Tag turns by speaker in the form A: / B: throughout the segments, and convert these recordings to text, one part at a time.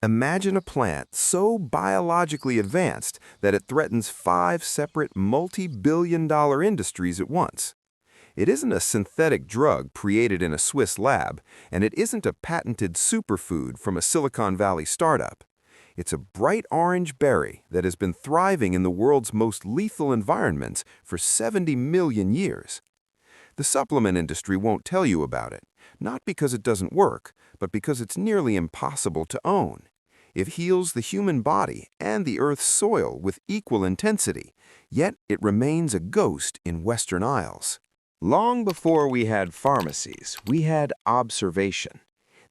A: Imagine a plant so biologically advanced that it threatens 5 separate multi-billion-dollar industries at once. It isn't a synthetic drug created in a Swiss lab, and it isn't a patented superfood from a Silicon Valley startup. It's a bright orange berry that has been thriving in the world's most lethal environments for 70 million years. The supplement industry won't tell you about it, not because it doesn't work, but because it's nearly impossible to own. It heals the human body and the Earth's soil with equal intensity, yet it remains a ghost in Western Isles.
B: Long before we had pharmacies, we had observation.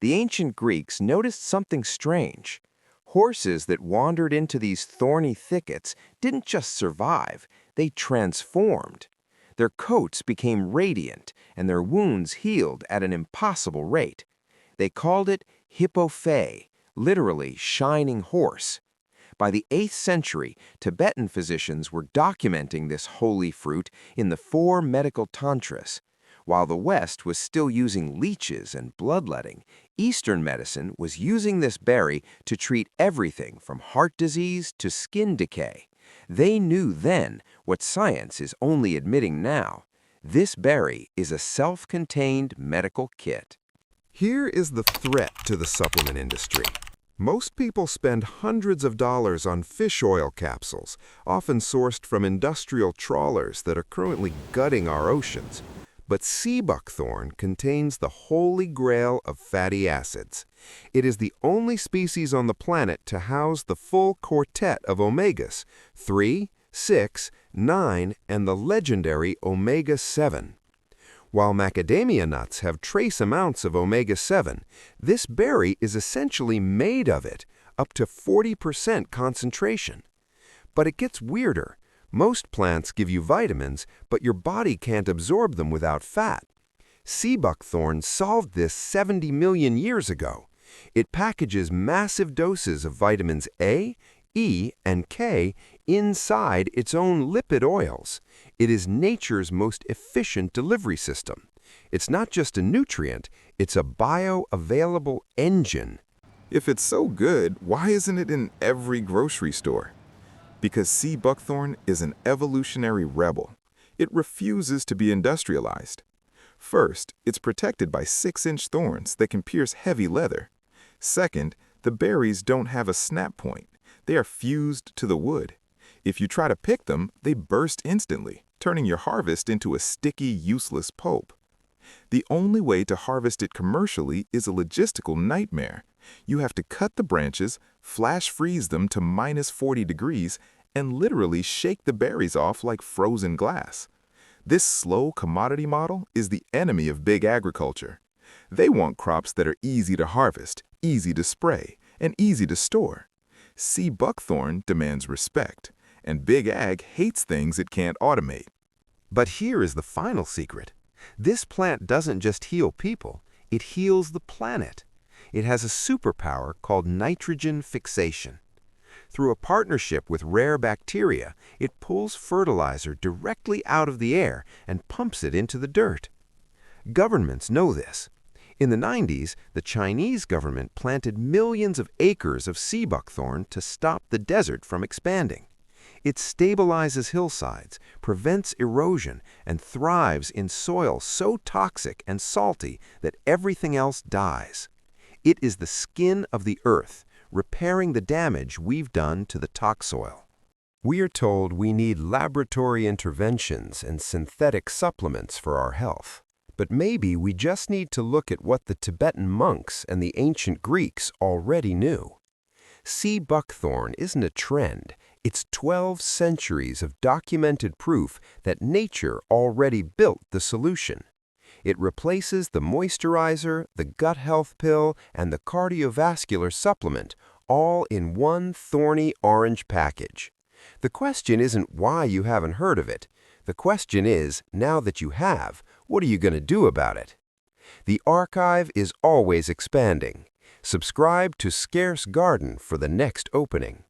B: The ancient Greeks noticed something strange. Horses that wandered into these thorny thickets didn't just survive, they transformed. Their coats became radiant, and their wounds healed at an impossible rate. They called it Hippophae, literally shining horse. By the 8th century, Tibetan physicians were documenting this holy fruit in the Four Medical Tantras. While the West was still using leeches and bloodletting, Eastern medicine was using this berry to treat everything from heart disease to skin decay. They knew then what science is only admitting now. This berry is a self-contained medical kit.
A: Here is the threat to the supplement industry. Most people spend hundreds of dollars on fish oil capsules, often sourced from industrial trawlers that are currently gutting our oceans. But sea buckthorn contains the holy grail of fatty acids. It is the only species on the planet to house the full quartet of omegas, 3, 6, 9, and the legendary omega-7. While macadamia nuts have trace amounts of omega-7, this berry is essentially made of it, up to 40% concentration. But it gets weirder. Most plants give you vitamins, but your body can't absorb them without fat. Sea buckthorn solved this 70 million years ago. It packages massive doses of vitamins A, E, and K inside its own lipid oils. It is nature's most efficient delivery system. It's not just a nutrient, it's a bioavailable engine.
C: If it's so good, why isn't it in every grocery store? Because sea buckthorn is an evolutionary rebel. It refuses to be industrialized. First, it's protected by 6-inch thorns that can pierce heavy leather. Second, the berries don't have a snap point. They are fused to the wood. If you try to pick them, they burst instantly, turning your harvest into a sticky, useless pulp. The only way to harvest it commercially is a logistical nightmare. You have to cut the branches, flash freeze them to -40 degrees, and literally shake the berries off like frozen glass. This slow commodity model is the enemy of big agriculture. They want crops that are easy to harvest, easy to spray, and easy to store. Sea buckthorn demands respect, and big ag hates things it can't automate.
A: But here is the final secret. This plant doesn't just heal people, it heals the planet. It has a superpower called nitrogen fixation. Through a partnership with rare bacteria, it pulls fertilizer directly out of the air and pumps it into the dirt. Governments know this. In the 90s, the Chinese government planted millions of acres of sea buckthorn to stop the desert from expanding. It stabilizes hillsides, prevents erosion, and thrives in soil so toxic and salty that everything else dies. It is the skin of the earth, repairing the damage we've done to the topsoil. We are told we need laboratory interventions and synthetic supplements for our health. But maybe we just need to look at what the Tibetan monks and the ancient Greeks already knew. Sea buckthorn isn't a trend. It's 12 centuries of documented proof that nature already built the solution. It replaces the moisturizer, the gut health pill, and the cardiovascular supplement, all in one thorny orange package. The question isn't why you haven't heard of it. The question is, now that you have, what are you going to do about it? The archive is always expanding. Subscribe to Scarce Garden for the next opening.